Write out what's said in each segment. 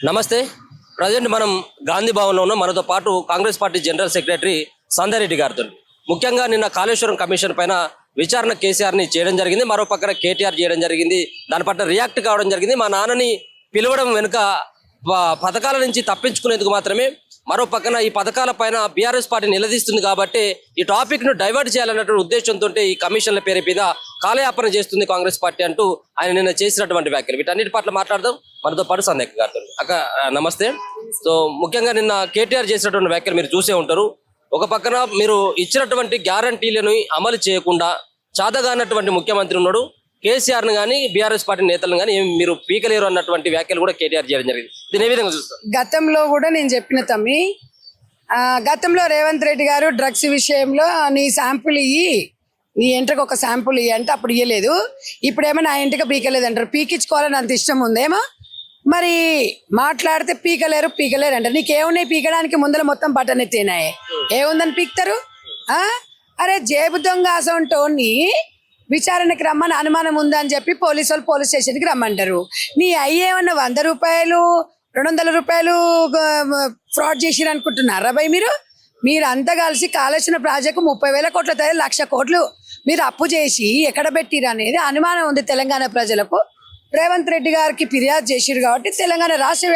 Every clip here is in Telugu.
నమస్తే. ప్రజెంట్ మనం గాంధీ భవన్లో ఉన్నాం. మనతో పాటు Congress party general secretary Sandhya Reddy గారితో ముఖ్యంగా నిన్న కాళేశ్వరం కమిషన్ పైన విచారణ కేసీఆర్ని చేయడం జరిగింది. మరో పక్కన కేటీఆర్ చేయడం జరిగింది. దాని పట్ల రియాక్ట్ కావడం జరిగింది. మా నాన్నని పిలవడం వెనుక పథకాల నుంచి తప్పించుకునేందుకు మాత్రమే. మరో పక్కన ఈ పథకాల పైన బీఆర్ఎస్ పార్టీ నిలదీస్తుంది కాబట్టి ఈ టాపిక్ ను డైవర్ట్ చేయాలన్నటువంటి ఉద్దేశంతో ఈ కమిషన్ల పేరు మీద కాలయాపన చేస్తుంది కాంగ్రెస్ పార్టీ అంటూ ఆయన నిన్న చేసినటువంటి వ్యాఖ్యలు. వీటన్నిటి పట్ల మాట్లాడదాం. మనతో పాటు సంధ్య గారితో. అక్క నమస్తే. సో ముఖ్యంగా నిన్న కేటీఆర్ చేసినటువంటి వ్యాఖ్యలు మీరు చూసే ఉంటారు. ఒక పక్కన మీరు ఇచ్చినటువంటి గ్యారంటీలను అమలు చేయకుండా చాదగానటువంటి ముఖ్యమంత్రి ఉన్నాడు. కేసీఆర్ ను కానీ బీఆర్ఎస్ పార్టీ నేతలను కానీ మీరు పీకలేరు అన్నటువంటి వ్యాఖ్యలు కూడా కేటీఆర్ చేయడం జరిగింది. దీని ఏ విధంగా చూస్తారు? గతంలో కూడా నేను చెప్పిన తమ్మి, గతంలో రేవంత్ రెడ్డి గారు డ్రగ్స్ విషయంలో నీ శాంపుల్ ఇయ్యి, నీ ఎంట్రకు ఒక శాంపుల్ ఇయ్యి అంటే అప్పుడు ఇయ్యలేదు. ఇప్పుడేమో నా ఇంటికి పీకలేదు అంటారు. పీకించుకోవాలని అంత ఇష్టం ఉందేమో మరి. మాట్లాడితే పీకలేరు అంటారు. నీకేమున్నాయి పీకడానికి? ముందర మొత్తం బటన్ ఎత్తేనాయి, ఏముందని పీకుతారు? అరే జేబు దొంగ అసంటోని విచారణకి రమ్మని అనుమానం ఉందని చెప్పి పోలీసు వాళ్ళు పోలీస్ స్టేషన్కి రమ్మంటారు. నీ అయ్యేమన్నా 100 రూపాయలు 200 రూపాయలు ఫ్రాడ్ చేసిరు అనుకుంటున్నారా భయ్? మీరు అంతా కలిసి కాళేశ్వరం ప్రాజెక్టు 30,000 కోట్ల 1,00,000 కోట్లు మీరు అప్పు చేసి ఎక్కడ పెట్టిరు అనేది అనుమానం ఉంది తెలంగాణ ప్రజలకు. రేవంత్ రెడ్డి గారికి ఫిర్యాదు చేసిరు కాబట్టి తెలంగాణ రాష్ట్ర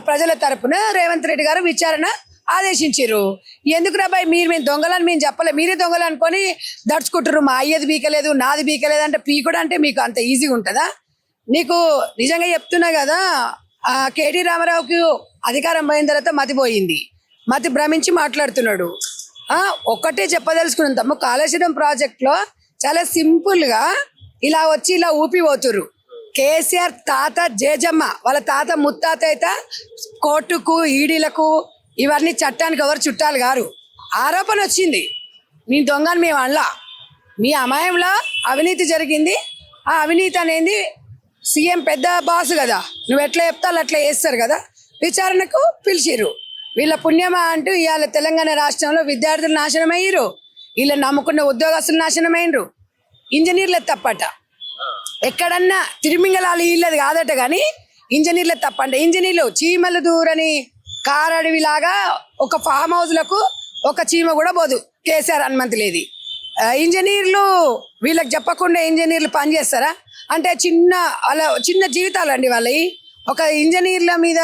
ప్రజల తరపున రేవంత్ రెడ్డి గారు విచారణ ఆదేశించారు. ఎందుకు రాబాయ్ మేము దొంగలని మేము చెప్పలే, మీరే దొంగలు అనుకొని దడుచుకుంటారు. మా అయ్యది బీకలేదు, నాది బీకలేదు అంటే పీకుడు అంటే మీకు అంత ఈజీగా ఉంటుందా? నీకు నిజంగా చెప్తున్నా కదా, కేటీ రామారావుకి అధికారం పోయిన తర్వాత మతిపోయింది, మతి భ్రమించి మాట్లాడుతున్నాడు. ఒక్కటే చెప్పదలుచుకున్నాం తమ్ము, కాళేశ్వరం ప్రాజెక్ట్లో చాలా సింపుల్గా ఇలా వచ్చి ఇలా ఊపిపోతురు. కేసీఆర్ తాత జేజమ్మ వాళ్ళ తాత ముత్తాత అయితే కోర్టుకు ఈడీలకు ఇవన్నీ చట్టానికి ఎవరు చుట్టాలు గారు. ఆరోపణ వచ్చింది, మీ దొంగని మేము అనలా, మీ అమాయంలో అవినీతి జరిగింది. ఆ అవినీతి అనేది సీఎం పెద్ద బాసు కదా, నువ్వు ఎట్లా చెప్తావు అట్లా చేస్తారు కదా. విచారణకు పిలిచిర్రు. వీళ్ళ పుణ్యమా అంటూ ఇవాళ తెలంగాణ రాష్ట్రంలో విద్యార్థులు నాశనం అయ్యారు, వీళ్ళని నమ్ముకున్న ఉద్యోగస్తులు నాశనం అయినరు. ఇంజనీర్లే తప్పట. ఎక్కడన్నా తిరుమింగళాలు వీళ్ళది కాదట, కానీ ఇంజనీర్లే తప్పంట. ఇంజనీర్లు చీమలు దూరని కారడవిలాగా ఒక ఫామ్ హౌస్లకు ఒక చీమ కూడా పోదు కేసీఆర్ అనుమతి లేదు. ఇంజనీర్లు వీళ్ళకి చెప్పకుండా ఇంజనీర్లు పనిచేస్తారా అంటే చిన్న జీవితాలు అండి వాళ్ళవి. ఒక ఇంజనీర్ల మీద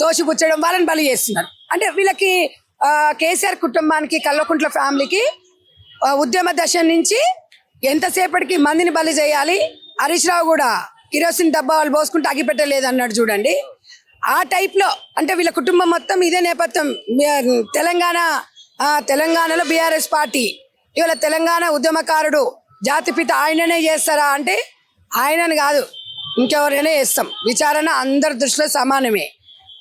తోసిపుచ్చడం, వాళ్ళని బలి చేస్తున్నారు. అంటే వీళ్ళకి కేసీఆర్ కుటుంబానికి కల్వకుంట్ల ఫ్యామిలీకి ఉద్యమ దశ నుంచి ఎంతసేపటికి మందిని బలి చేయాలి. హరీష్ రావు కూడా కిరోసిన్ డబ్బా వాళ్ళు పోసుకుంటే అగిపెట్టలేదు అన్నాడు చూడండి. ఆ టైప్లో అంటే వీళ్ళ కుటుంబం మొత్తం ఇదే నేపథ్యం. తెలంగాణలో బీఆర్ఎస్ పార్టీ ఇవాళ తెలంగాణ ఉద్యమకారుడు జాతిపిత ఆయననే చేస్తారా అంటే ఆయనని కాదు, ఇంకెవరైనా చేస్తాం. విచారణ అందరి దృష్టిలో సమానమే.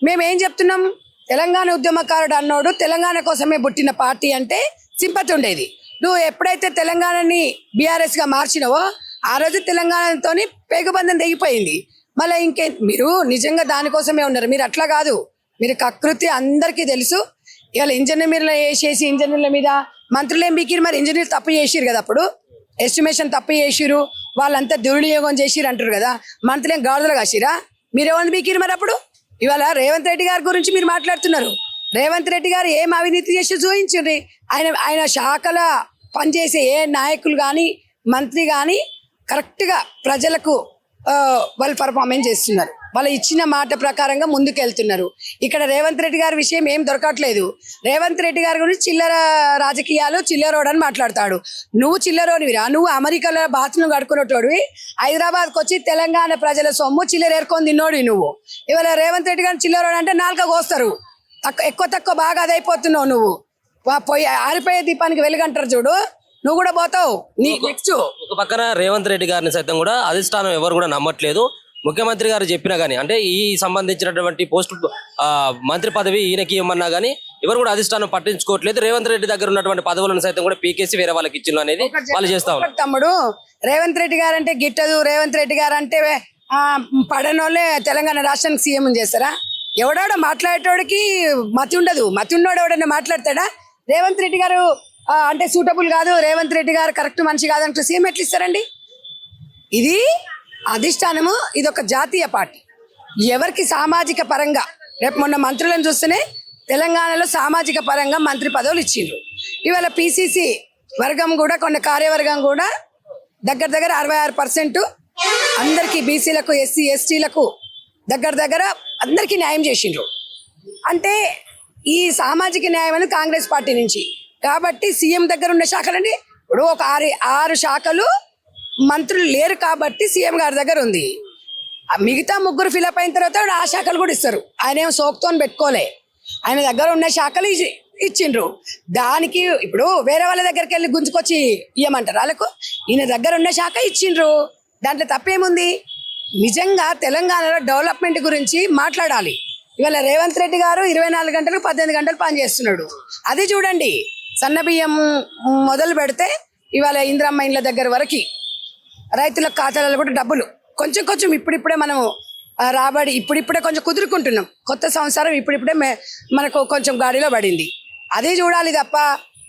మేమేం చెప్తున్నాం, తెలంగాణ ఉద్యమకారుడు అన్నోడు తెలంగాణ కోసమే పుట్టిన పార్టీ అంటే సింపతి ఉండేది. నువ్వు ఎప్పుడైతే తెలంగాణని బీఆర్ఎస్గా మార్చినవో ఆ రోజు తెలంగాణతోని పేగుబంధం తెగిపోయింది. మళ్ళీ మీరు నిజంగా దానికోసమే ఉన్నారు. మీరు అట్లా కాదు, మీరు కకృతి అందరికీ తెలుసు. ఇవాళ ఇంజనీర్లు వేసేసి ఇంజనీర్ల మీద మంత్రులు ఏం బీకిరు? మరి ఇంజనీర్లు తప్పు చేసిరు కదా, అప్పుడు ఎస్టిమేషన్ తప్పు చేసిరు, వాళ్ళంతా దుర్వినియోగం చేసిరు అంటారు కదా. మంత్రులు ఏం గాడుదలు కాసిరా? మీరేమని బీకిరు మరి అప్పుడు? ఇవాళ రేవంత్ రెడ్డి గారి గురించి మీరు మాట్లాడుతున్నారు. రేవంత్ రెడ్డి గారు ఏం అవినీతి చేసి చూపించండి. ఆయన శాఖల పనిచేసే ఏ నాయకులు కానీ మంత్రి కానీ కరెక్ట్గా ప్రజలకు వాళ్ళు పర్ఫార్మెన్స్ చేస్తున్నారు. వాళ్ళు ఇచ్చిన మాట ప్రకారంగా ముందుకెళ్తున్నారు. ఇక్కడ రేవంత్ రెడ్డి గారి విషయం ఏం దొరకట్లేదు. రేవంత్ రెడ్డి గారి గురించి చిల్లర రాజకీయాలు, చిల్లరోడు అని మాట్లాడతాడు. నువ్వు చిల్లరోనివిరా, నువ్వు అమెరికాలో బాత్రూమ్ కడుకునేటోడివి, హైదరాబాద్కి వచ్చి తెలంగాణ ప్రజల సొమ్ము చిల్లర ఏరుకొని తిన్నోడు నువ్వు. ఇవాళ రేవంత్ రెడ్డి గారిని చిల్లరోడు అంటే 4 కోస్తారు. ఎక్కువ బాగా అదైపోతున్నావు నువ్వు. ఆరిపోయే దీపానికి వెలుగంటారు చూడు, నువ్వు కూడా పోతావు. ఒక పక్కన రేవంత్ రెడ్డి గారిని సైతం కూడా అధిష్టానం ఎవరు కూడా నమ్మట్లేదు. ముఖ్యమంత్రి గారు చెప్పినా గానీ, అంటే ఈ సంబంధించినటువంటి పోస్టు మంత్రి పదవి ఈయనకి ఇవ్వమన్నా గానీ ఎవరు కూడా అధిష్టానం పట్టించుకోవట్లేదు. రేవంత్ రెడ్డి దగ్గర ఉన్నటువంటి పదవులను సైతం కూడా పీకేసి వేరే వాళ్ళకి ఇచ్చింది అనేది వాళ్ళు చేస్తా ఉన్నారు. తమ్ముడు, రేవంత్ రెడ్డి గారు అంటే గిట్టదు, రేవంత్ రెడ్డి గారు అంటే పడనోళ్ళే తెలంగాణ రాష్ట్రానికి సీఎం చేస్తారా? ఎవడో మాట్లాడేటోడికి మతి ఉండదు. మతి ఉన్నోడు ఎవడన్నా మాట్లాడతాడా? రేవంత్ రెడ్డి గారు అంటే సూటబుల్ కాదు, రేవంత్ రెడ్డి గారు కరెక్ట్ మనిషి కాదంటే సీఎం ఎట్లా ఇస్తారండి? ఇది అధిష్టానము, ఇది ఒక జాతీయ పార్టీ. ఎవరికి సామాజిక పరంగా రేపు మొన్న మంత్రులను చూస్తేనే తెలంగాణలో సామాజిక పరంగా మంత్రి పదవులు ఇచ్చిండ్రు. ఇవాళ పిసిసి వర్గం కూడా కొన్ని కార్యవర్గం కూడా దగ్గర దగ్గర 66% అందరికీ బీసీలకు ఎస్సీ ఎస్టీలకు దగ్గర అందరికీ న్యాయం చేసిండ్రు. అంటే ఈ సామాజిక న్యాయం అనేది కాంగ్రెస్ పార్టీ నుంచి. కాబట్టి సీఎం దగ్గర ఉన్న శాఖలండి ఇప్పుడు ఒక 6 శాఖలు మంత్రులు లేరు కాబట్టి సీఎం గారి దగ్గర ఉంది. ఆ మిగతా 3 ఫిలప్ అయిన తర్వాత ఆ శాఖలు కూడా ఇస్తారు. ఆయన ఏమో సోక్తోని పెట్టుకోలే, ఆయన దగ్గర ఉన్న శాఖలు ఇచ్చిండ్రు. దానికి ఇప్పుడు వేరే వాళ్ళ దగ్గరికి వెళ్ళి గుంజుకొచ్చి ఇవ్వమంటారు వాళ్ళకు. ఈయన దగ్గర ఉన్న శాఖ ఇచ్చిండ్రు, దాంట్లో తప్పేముంది? నిజంగా తెలంగాణలో డెవలప్మెంట్ గురించి మాట్లాడాలి. ఇవాళ రేవంత్ రెడ్డి గారు 24 గంటలు 18 గంటలు పనిచేస్తున్నాడు. అది చూడండి, సన్న బియ్యం మొదలు పెడితే ఇవాళ ఇందిరమ్మ ఇండ్ల దగ్గర వరకు రైతుల ఖాతాలలో కూడా డబ్బులు కొంచెం ఇప్పుడిప్పుడే మనం రాబడి ఇప్పుడిప్పుడే కొంచెం కుదురుకుంటున్నాం. కొత్త సంవత్సరం ఇప్పుడిప్పుడే మనకు కొంచెం గాడిలో పడింది. అదే చూడాలి తప్ప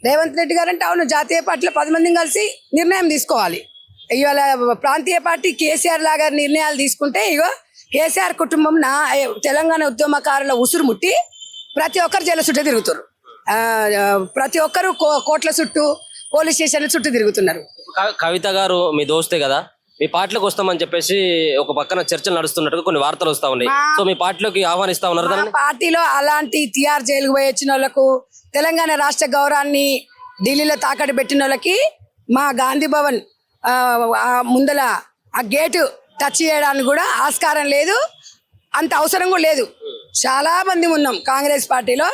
రేవంత్ రెడ్డి గారు అంటే అవును జాతీయ పార్టీలో 10 మందిని కలిసి నిర్ణయం తీసుకోవాలి. ఇవాళ ప్రాంతీయ పార్టీ కేసీఆర్ లాగా నిర్ణయాలు తీసుకుంటే ఇగో కేసీఆర్ కుటుంబం తెలంగాణ ఉద్యమకారుల ఉసురు ముట్టి ప్రతి ఒక్కరు జైలు చుట్టూ తిరుగుతారు. ప్రతి ఒక్కరు కోట్ల చుట్టూ పోలీస్ స్టేషన్ల చుట్టూ తిరుగుతున్నారు. కవిత గారు మీ దోస్తే కదా, మీ పార్టీలోకి వస్తామని చెప్పేసి ఒక పక్కన చర్చలు నడుస్తున్నట్టుగా కొన్ని వార్తలు వస్తా ఉన్నాయి. సో మీ పార్టీలోకి ఆహ్వానిస్తా ఉన్నారు మా దాన్ని? పార్టీలో అలాంటి తిహార్ జైలుకు పోయి వచ్చిన వాళ్ళకు, తెలంగాణ రాష్ట్ర గౌరవాన్ని ఢిల్లీలో తాకట్టు పెట్టిన వాళ్ళకి మా గాంధీ భవన్ ముందల ఆ గేటు టచ్ చేయడానికి కూడా ఆస్కారం లేదు, అంత అవసరం కూడా లేదు. చాలా మంది ఉన్నాం కాంగ్రెస్ పార్టీలో,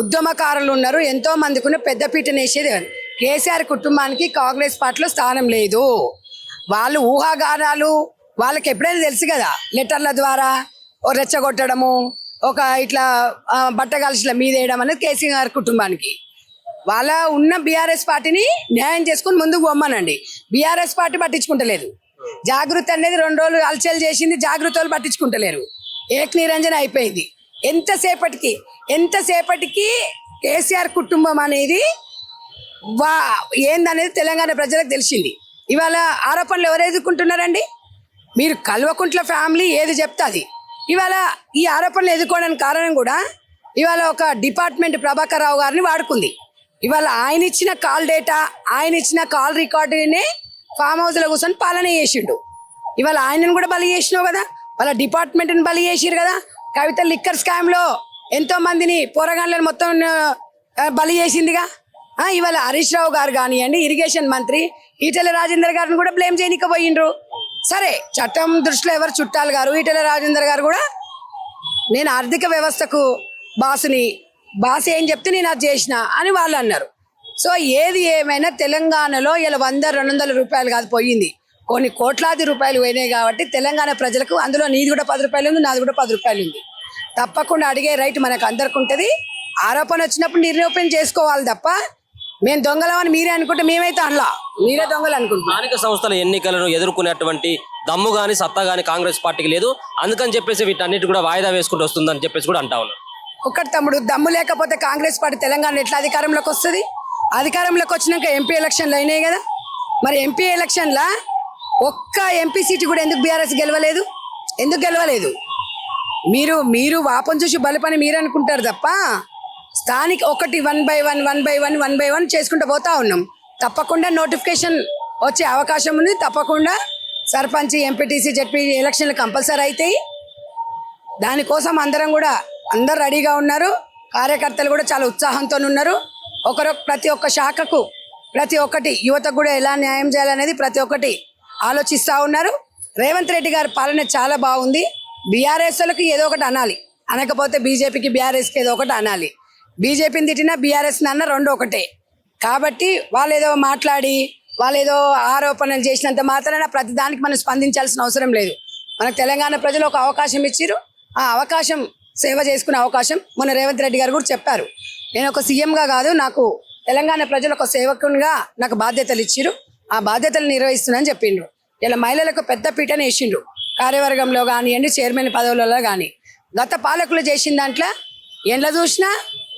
ఉద్యమకారులు ఉన్నారు, ఎంతో మందికి ఉన్న పెద్దపీట నేసేది. కేసీఆర్ కుటుంబానికి కాంగ్రెస్ పార్టీలో స్థానం లేదు. వాళ్ళు ఊహాగానాలు వాళ్ళకి ఎప్పుడైనా తెలుసు కదా, లెటర్ల ద్వారా రెచ్చగొట్టడము, ఒక ఇట్లా బట్టగాల్సిల మీదేయడం అనేది కేసీఆర్ కుటుంబానికి. వాళ్ళ ఉన్న బీఆర్ఎస్ పార్టీని న్యాయం చేసుకుని ముందుకు పోమ్మనండి. BRS party పట్టించుకుంటలేదు. జాగృతి అనేది 2 రోజులు అలచల్ చేసింది, జాగృతలు పట్టించుకుంటలేరు. ఏక్ నిరంజన అయిపోయింది. ఎంతసేపటికి కేసీఆర్ కుటుంబం అనేది ఏందనేది తెలంగాణ ప్రజలకు తెలిసింది. ఇవాళ ఆరోపణలు ఎవరు ఎదుర్కొంటున్నారండి? మీరు కల్వకుంట్ల ఫ్యామిలీ ఏది చెప్తుంది. ఇవాళ ఈ ఆరోపణలు ఎదుర్కోవడానికి కారణం కూడా ఇవాళ ఒక డిపార్ట్మెంట్ ప్రభాకర్ రావు గారిని వాడుకుంది. ఇవాళ ఆయన ఇచ్చిన కాల్ డేటా, ఆయన ఇచ్చిన కాల్ రికార్డునే ఫామ్ హౌస్లో కూర్చొని పాలన చేసిండు. ఇవాళ ఆయనను కూడా బలి చేసినావు కదా, వాళ్ళ డిపార్ట్మెంట్ని బలి చేసిరు కదా. కవిత లిక్కర్ స్కామ్లో ఎంతో మందిని పోరగాళ్ళని మొత్తం బలి చేసిందిగా. ఇవాళ హరీష్ రావు గారు కానివ్వండి, ఇరిగేషన్ మంత్రి ఈటెల రాజేందర్ గారిని కూడా బ్లేమ్ చేయనికపోయిండ్రు. సరే, చట్టం దృష్టిలో ఎవరు చుట్టాలు గారు, ఈటెల రాజేందర్ గారు కూడా నేను ఆర్థిక వ్యవస్థకు బాస్ ఏం చెప్తే నేను అది చేసిన అని వాళ్ళు అన్నారు. సో ఏది ఏమైనా తెలంగాణలో ఇలా 100-200 రూపాయలు కాదు పోయింది, కొన్ని కోట్లాది రూపాయలు పోయినాయి. కాబట్టి తెలంగాణ ప్రజలకు అందులో నీది కూడా 10 రూపాయలు ఉంది, నాది కూడా 10 రూపాయలు ఉంది. తప్పకుండా అడిగే రైట్ మనకు అందరికి ఉంటుంది. ఆరోపణ వచ్చినప్పుడు నిరూపణ చేసుకోవాలి తప్ప మేము దొంగలమని మీరే అనుకుంటే మేమైతే అనలా, మీరే దొంగలు అనుకుంటున్నాం. స్థానిక సంస్థల ఎన్నికలను ఎదుర్కొనేటువంటి దమ్ము గాని సత్తా గాని కాంగ్రెస్ పార్టీకి లేదు. అందుకని చెప్పేసి వీటన్నిటి కూడా వాయిదా వేసుకుంటూ వస్తుందని చెప్పేసి కూడా అంటా ఉన్నారు. ఒకటి తమ్ముడు, దమ్ము లేకపోతే కాంగ్రెస్ పార్టీ తెలంగాణ ఎట్లా అధికారంలోకి వస్తుంది? అధికారంలోకి వచ్చినాక ఎంపీ ఎలక్షన్లు అయినాయి కదా. మరి ఎంపీ ఎలక్షన్ల ఒక్క ఎంపీ సీటు కూడా ఎందుకు బీఆర్ఎస్ గెలవలేదు? ఎందుకు గెలవలేదు? మీరు వాపం చూసి బలపని మీరు అనుకుంటారు తప్ప స్థానిక ఒకటి 1 by 1 చేసుకుంటూ పోతా ఉన్నాం. తప్పకుండా నోటిఫికేషన్ వచ్చే అవకాశం ఉంది. తప్పకుండా సర్పంచ్, ఎంపీటీసీ, జెడ్పీ ఎలక్షన్లు కంపల్సరీ అవుతాయి. దానికోసం అందరు రెడీగా ఉన్నారు. కార్యకర్తలు కూడా చాలా ఉత్సాహంతో ఉన్నారు. ప్రతి ఒక్క శాఖకు, ప్రతి ఒక్కటి యువతకు కూడా ఎలా న్యాయం చేయాలనేది ప్రతి ఒక్కటి ఆలోచిస్తూ ఉన్నారు. రేవంత్ రెడ్డి గారి పాలన చాలా బాగుంది. బీఆర్ఎస్లకు ఏదో ఒకటి అనాలి, అనకపోతే బీజేపీకి బీఆర్ఎస్కి ఏదో ఒకటి అనాలి. బీజేపీని తిట్టినా బీఆర్ఎస్ని అన్న 2 ఒకటే. కాబట్టి వాళ్ళు ఏదో మాట్లాడి వాళ్ళు ఏదో ఆరోపణలు చేసినంత మాత్రాన ప్రతి దానికి మనం స్పందించాల్సిన అవసరం లేదు. మనకు తెలంగాణ ప్రజలు ఒక అవకాశం ఇచ్చిరు. ఆ అవకాశం సేవ చేసుకునే అవకాశం మొన్న రేవంత్ రెడ్డి గారు కూడా చెప్పారు. నేను ఒక సీఎంగా కాదు, నాకు తెలంగాణ ప్రజలు ఒక సేవకునిగా నాకు బాధ్యతలు ఇచ్చిరు, ఆ బాధ్యతలు నిర్వహిస్తున్నానని చెప్పిండ్రు. ఇలా మహిళలకు పెద్ద పీటను వేసిండ్రు. కార్యవర్గంలో కానివ్వండి, చైర్మన్ పదవులలో కానీ. గత పాలకులు చేసిన దాంట్లో ఎండ్ల చూసినా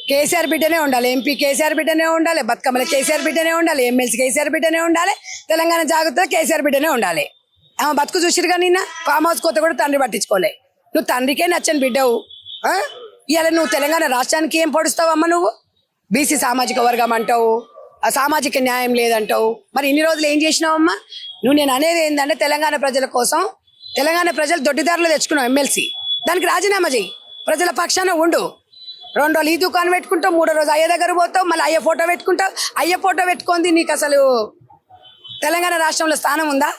కేసీఆర్ బిడ్డనే ఉండాలి, ఎంపీ కేసీఆర్ బిడ్డనే ఉండాలి, బతుకమ్మల కేసీఆర్ బిడ్డనే ఉండాలి, ఎమ్మెల్సీ కేసీఆర్ బిడ్డనే ఉండాలి, తెలంగాణ జాగ్రత్త కేసీఆర్ బిడ్డనే ఉండాలి. ఆమె బతుకు చూసిరుగా నిన్న ఫామ్ హౌస్ కొత్త కూడా తండ్రి పట్టించుకోలే. నువ్వు తండ్రికే నచ్చని బిడ్డవు. ఇవాళ నువ్వు తెలంగాణ రాష్ట్రానికి ఏం పొడుస్తావమ్మా? నువ్వు బీసీ సామాజిక వర్గం అంటావు, ఆ సామాజిక న్యాయం లేదంటావు. మరి ఇన్ని రోజులు ఏం చేసినావమ్మా నువ్వు? నేను అనేది ఏంటంటే తెలంగాణ ప్రజల కోసం, తెలంగాణ ప్రజలు దొడ్డిదారులు తెచ్చుకున్నావు ఎమ్మెల్సీ, దానికి రాజీనామా చేయి, ప్రజల పక్షాన ఉండు. 2 రోజులు ఈ దుకాణం పెట్టుకుంటావు, 3వ రోజు అయ్య దగ్గర పోతావు, మళ్ళీ అయ్య ఫోటో పెట్టుకుంటావు. అయ్య ఫోటో పెట్టుకుంది నీకు అసలు తెలంగాణ రాష్ట్రంలో స్థానం ఉందా?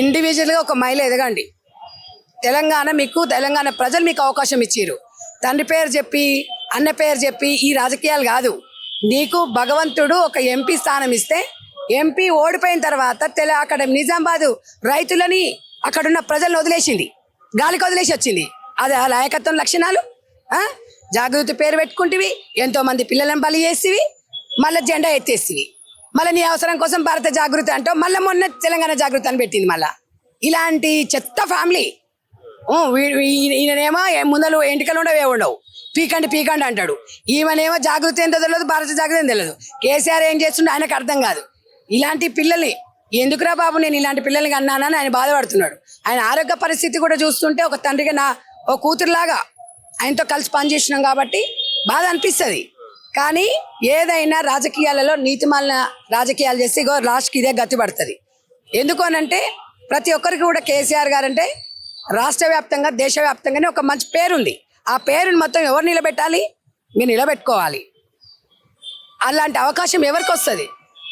ఇండివిజువల్గా ఒక మహిళ ఎదగండి. తెలంగాణ ప్రజలు మీకు అవకాశం ఇచ్చారు. తండ్రి పేరు చెప్పి అన్న పేరు చెప్పి ఈ రాజకీయాలు కాదు. నీకు భగవంతుడు ఒక ఎంపీ స్థానం ఇస్తే ఎంపీ ఓడిపోయిన తర్వాత అక్కడ నిజామాబాద్ రైతులని అక్కడున్న ప్రజలను వదిలేసింది, గాలికి వదిలేసి వచ్చింది. అది ఆ నాయకత్వం లక్షణాలు. జాగృతి పేరు పెట్టుకుంటేవి, ఎంతో మంది పిల్లలను బలి చేసివి, మళ్ళీ జెండా ఎత్తేసివి, మళ్ళీ నీ అవసరం కోసం భారత జాగృతి అంటావు, మళ్ళీ మొన్న తెలంగాణ జాగృతి అని పెట్టింది. మళ్ళీ ఇలాంటి చెత్త ఫ్యామిలీ. ఈయనేమో ముందలు ఎంటికలు ఉండవు, పీకండి అంటాడు. ఈమెనేమో జాగృతి ఏంటో తెలియదు, భారత జాగృతి ఏం తెలియదు. కేసీఆర్ ఏం చేస్తుండో ఆయనకు అర్థం కాదు. ఇలాంటి పిల్లల్ని ఎందుకురా బాబు నేను ఇలాంటి పిల్లల్ని అన్నానని ఆయన బాధపడుతున్నాడు. ఆయన ఆరోగ్య పరిస్థితి కూడా చూస్తుంటే ఒక తండ్రిగా ఓ కూతురులాగా ఆయనతో కలిసి పనిచేసినాం కాబట్టి బాధ అనిపిస్తుంది. కానీ ఏదైనా రాజకీయాలలో నీతిమాలిన రాజకీయాలు చేస్తే ఇగో లాస్ట్కి ఇదే గతి పడుతుంది. ఎందుకు అనంటే ప్రతి ఒక్కరికి కూడా కేసీఆర్ గారు అంటే రాష్ట్ర వ్యాప్తంగా దేశవ్యాప్తంగానే ఒక మంచి పేరుంది. ఆ పేరుని మొత్తం ఎవరు నిలబెట్టాలి? మీరు నిలబెట్టుకోవాలి. అలాంటి అవకాశం ఎవరికి వస్తుంది?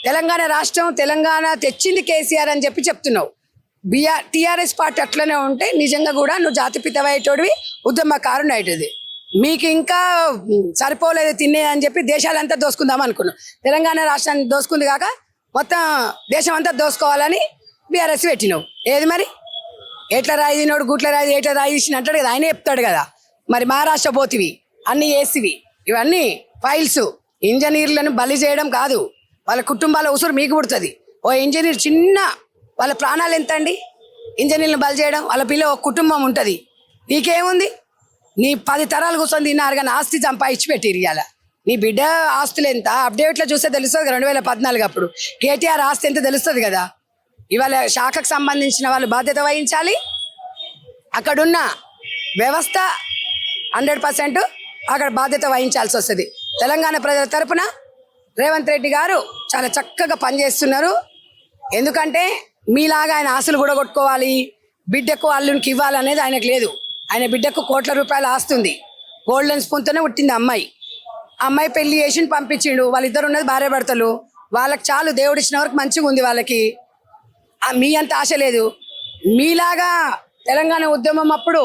తెలంగాణ రాష్ట్రం, తెలంగాణ తెచ్చింది కేసీఆర్ అని చెప్పి చెప్తున్నావు. టీఆర్ఎస్ పార్టీ అట్లనే ఉంటే నిజంగా కూడా నువ్వు జాతిపితమయ్యేటోడివి, ఉద్యమకారుని అవుతుంది. మీకు ఇంకా సరిపోలేదు తినే అని చెప్పి దేశాలంతా దోసుకుందాం అనుకున్నాం. తెలంగాణ రాష్ట్రాన్ని దోసుకుంది కాక మొత్తం దేశం అంతా దోసుకోవాలని బీఆర్ఎస్ పెట్టినావు. ఏది మరి? ఎట్లా రాయి తినోడు గుట్ల రాయి ఎట్లా రాయి తీసిన అంటాడు కదా, ఆయనే చెప్తాడు కదా. మరి మహారాష్ట్ర పోతివి, అన్ని ఏసివి, ఇవన్నీ ఫైల్స్. ఇంజనీర్లను బలి చేయడం కాదు, వాళ్ళ కుటుంబాల ఉసురు మీకు పుడుతుంది. ఓ ఇంజనీర్ చిన్న వాళ్ళ ప్రాణాలు ఎంత అండి? ఇంజనీర్లను బలి చేయడం. వాళ్ళ పిల్ల ఒక కుటుంబం ఉంటుంది. నీకేముంది? నీ 10 తరాలు కూర్చొని తిన్నారు కానీ ఆస్తి సంపాదించి పెట్టిరు. ఇవాళ నీ బిడ్డ ఆస్తులు ఎంత అప్డేట్లో చూస్తే తెలుస్తుంది. 2014 అప్పుడు కేటీఆర్ ఆస్తి ఎంత తెలుస్తుంది కదా. ఇవాళ శాఖకు సంబంధించిన వాళ్ళు బాధ్యత వహించాలి. అక్కడున్న వ్యవస్థ 100% అక్కడ బాధ్యత వహించాల్సి వస్తుంది. తెలంగాణ ప్రజల తరపున రేవంత్ రెడ్డి గారు చాలా చక్కగా పనిచేస్తున్నారు. ఎందుకంటే మీలాగా ఆయన ఆస్తులు కూడా కొట్టుకోవాలి, బిడ్డకు అల్లునికి ఇవ్వాలనేది ఆయనకు లేదు. ఆయన బిడ్డకు కోట్ల రూపాయలు ఆస్తుంది. గోల్డెన్ స్పూన్తోనే పుట్టింది అమ్మాయి. అమ్మాయి పెళ్లి చేసి పంపించిండు. వాళ్ళిద్దరు ఉన్నది భార్య భర్తలు. వాళ్ళకి చాలు, దేవుడిచ్చిన వరకు మంచిగా ఉంది వాళ్ళకి. మీ అంత ఆశ లేదు. మీలాగా తెలంగాణ ఉద్యమం అప్పుడు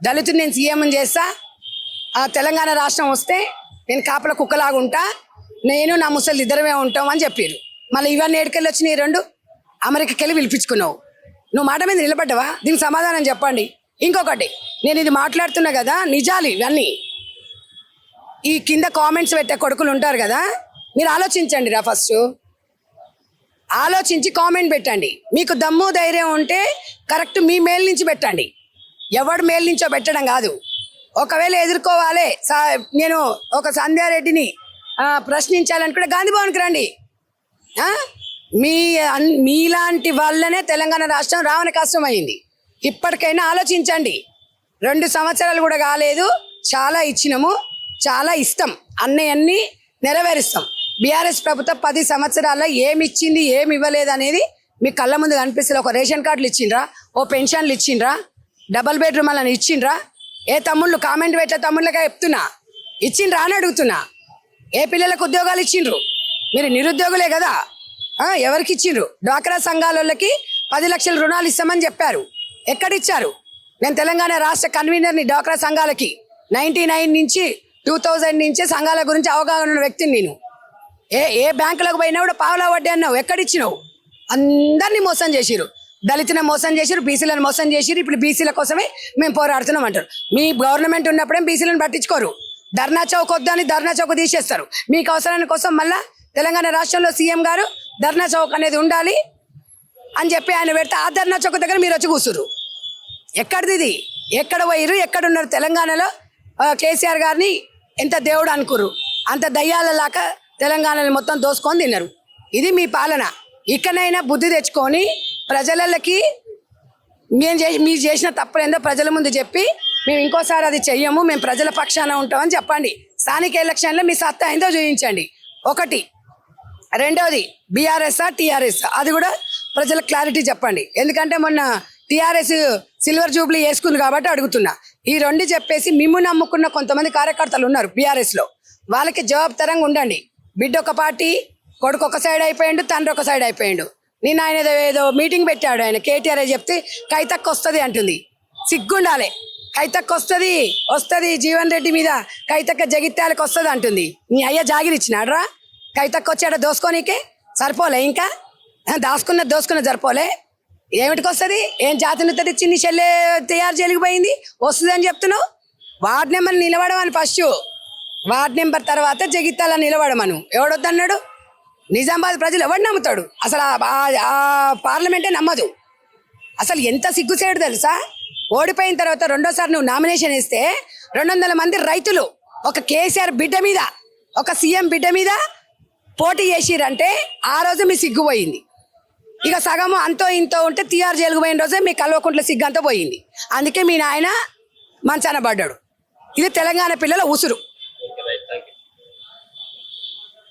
దళితుని నేను సీఎం చేస్తా, ఆ తెలంగాణ రాష్ట్రం వస్తే నేను కాపల కుక్కలాగా ఉంటా, నేను నా ముసలి ఇద్దరమే ఉంటాం అని చెప్పారు. మళ్ళీ ఇవన్నీ ఏడుకెళ్ళి వచ్చినాయి 2 అమెరికాకి వెళ్ళి పిలిపించుకున్నావు. నువ్వు మాట మీద నిలబడ్డవా? దీనికి సమాధానం చెప్పండి. ఇంకొకటి, నేను ఇది మాట్లాడుతున్నా కదా, నిజాలు ఇవన్నీ. ఈ కింద కామెంట్స్ పెట్టే కొడుకులు ఉంటారు కదా, మీరు ఆలోచించండి రా. ఫస్ట్ ఆలోచించి కామెంట్ పెట్టండి. మీకు దమ్ము ధైర్యం ఉంటే కరెక్ట్ మీ మేల్ నుంచి పెట్టండి, ఎవడు మేల్ నుంచో పెట్టడం కాదు. ఒకవేళ ఎదుర్కోవాలి, నేను ఒక సంధ్యారెడ్డిని ప్రశ్నించాలనుకుంటే గాంధీ భవన్కి రండి. మీలాంటి వాళ్ళనే తెలంగాణ రాష్ట్రం రావణ కష్టం అయింది. ఇప్పటికైనా ఆలోచించండి. 2 సంవత్సరాలు కూడా కాలేదు, చాలా ఇచ్చినాము, చాలా ఇస్తాం, అన్నీ నెరవేరుస్తాం. బీఆర్ఎస్ ప్రభుత్వం 10 సంవత్సరాల్లో ఏమి ఇచ్చింది, ఏమి ఇవ్వలేదు అనేది మీ కళ్ళ ముందు కనిపిస్తుంది. ఒక రేషన్ కార్డులు ఇచ్చిండ్రా, ఓ పెన్షన్లు ఇచ్చిండ్రా, డబల్ బెడ్రూమ్ అని ఇచ్చిండ్రా? ఏ తమ్ముళ్ళు కామెంట్ పెట్టే తమ్ముళ్ళగా చెప్తున్నా, ఇచ్చిండ్రా అని అడుగుతున్నా. ఏ పిల్లలకు ఉద్యోగాలు ఇచ్చిండ్రు? మీరు నిరుద్యోగులే కదా. ఎవరికి ఇచ్చిండ్రు? డ్వాక్రా సంఘాలకి 10 లక్షల రుణాలు ఇస్తామని చెప్పారు. ఎక్కడిచ్చారు? నేను తెలంగాణ రాష్ట్ర కన్వీనర్ని డ్వాక్రా సంఘాలకి. 99 నుంచి 2000 నుంచి సంఘాల గురించి అవగాహన ఉన్న వ్యక్తిని నేను. ఏ బ్యాంకులకు పోయినా కూడా పావలా వడ్డీ అన్నావు, ఎక్కడిచ్చినావు? అందరినీ మోసం చేసిరు. దళితులను మోసం చేసిరు, బీసీలను మోసం చేసిరు. ఇప్పుడు బీసీల కోసమే మేము పోరాడుతున్నాం అంటారు. మీ గవర్నమెంట్ ఉన్నప్పుడే బీసీలను పట్టించుకోరు. ధర్నా చౌక్ వద్దని ధర్నా చౌక్ తీసేస్తారు. మీకు అవసరాని కోసం మళ్ళా తెలంగాణ రాష్ట్రంలో సీఎం గారు ధర్నా చౌక్ అనేది ఉండాలి అని చెప్పి ఆయన పెడితే ఆ ధర్నా చౌక్ దగ్గర మీరు వచ్చి కూర్చురు. ఎక్కడిది ఇది? ఎక్కడ పోయిరు? ఎక్కడున్నారు? తెలంగాణలో కేసీఆర్ గారిని ఎంత దేవుడు అనుకురు, అంత దయ్యాలలాగా తెలంగాణని మొత్తం దోసుకొని తిన్నారు. ఇది మీ పాలన. ఇకనైనా బుద్ధి తెచ్చుకొని ప్రజలకి మీరు చేసిన తప్పులేందో ప్రజల ముందు చెప్పి మేము ఇంకోసారి అది చెయ్యము, మేము ప్రజల పక్షాన ఉంటామని చెప్పండి. స్థానిక ఎలక్షన్లో మీ సత్తా ఏందో చూపించండి. ఒకటి. రెండవది బీఆర్ఎస్ఆ టీఆర్ఎస్ అది కూడా ప్రజలకు క్లారిటీ చెప్పండి. ఎందుకంటే మొన్న టీఆర్ఎస్ సిల్వర్ జూబ్లీ వేసుకుంది కాబట్టి అడుగుతున్నా. ఈ రెండు చెప్పేసి మిమ్ము నమ్ముకున్న కొంతమంది కార్యకర్తలు ఉన్నారు బీఆర్ఎస్లో, వాళ్ళకి జవాబుతరంగా ఉండండి. బిడ్డ ఒక పార్టీ, కొడుకు ఒక సైడ్ అయిపోయిండు, తండ్రి ఒక సైడ్ అయిపోయిండు. నేను ఆయన ఏదో మీటింగ్ పెట్టాడు, ఆయన కేటీఆర్ చెప్తే కైతక్క వస్తుంది అంటుంది. సిగ్గుండాలి. కైతక్క వస్తుంది జీవన్ రెడ్డి మీద కైతక్క జగిత్యాలకు వస్తుంది అంటుంది. నీ అయ్య జాగిరి ఇచ్చినాడ్రా? కైతక్క వచ్చాడ దోసుకోనీకే సరిపోలే? ఇంకా దోసుకున్న సరిపోలే? ఏమిటికి వస్తుంది? ఏం జాతిని తెచ్చి నీ చెల్లె తయారు జరిగిపోయింది వస్తుంది అని చెప్తున్నావు. వార్డ్ నెంబర్ నిలబడమని ఫస్ట్, వార్డ్ నెంబర్ తర్వాత జగిత్యాల నిలబడమను. ఎవడొద్దన్నాడు? నిజామాబాద్ ప్రజలు ఎవడు నమ్ముతాడు? అసలు ఆ పార్లమెంటే నమ్మదు. అసలు ఎంత సిగ్గుసేడు తెలుసా? ఓడిపోయిన తర్వాత రెండోసారి నువ్వు నామినేషన్ ఇస్తే 200 మంది రైతులు ఒక కేసీఆర్ బిడ్డ మీద, ఒక సీఎం బిడ్డ మీద పోటీ చేసిరంటే ఆ రోజు మీ సిగ్గు పోయింది. ఇక సగము అంతో ఇంతో ఉంటే తీఆర్ జైలుకు పోయిన రోజే మీ కల్వకుంట్ల సిగ్గు అంతా పోయింది. అందుకే మీ నాయన మంచాన పడ్డాడు. ఇది తెలంగాణ పిల్లల ఉసురు.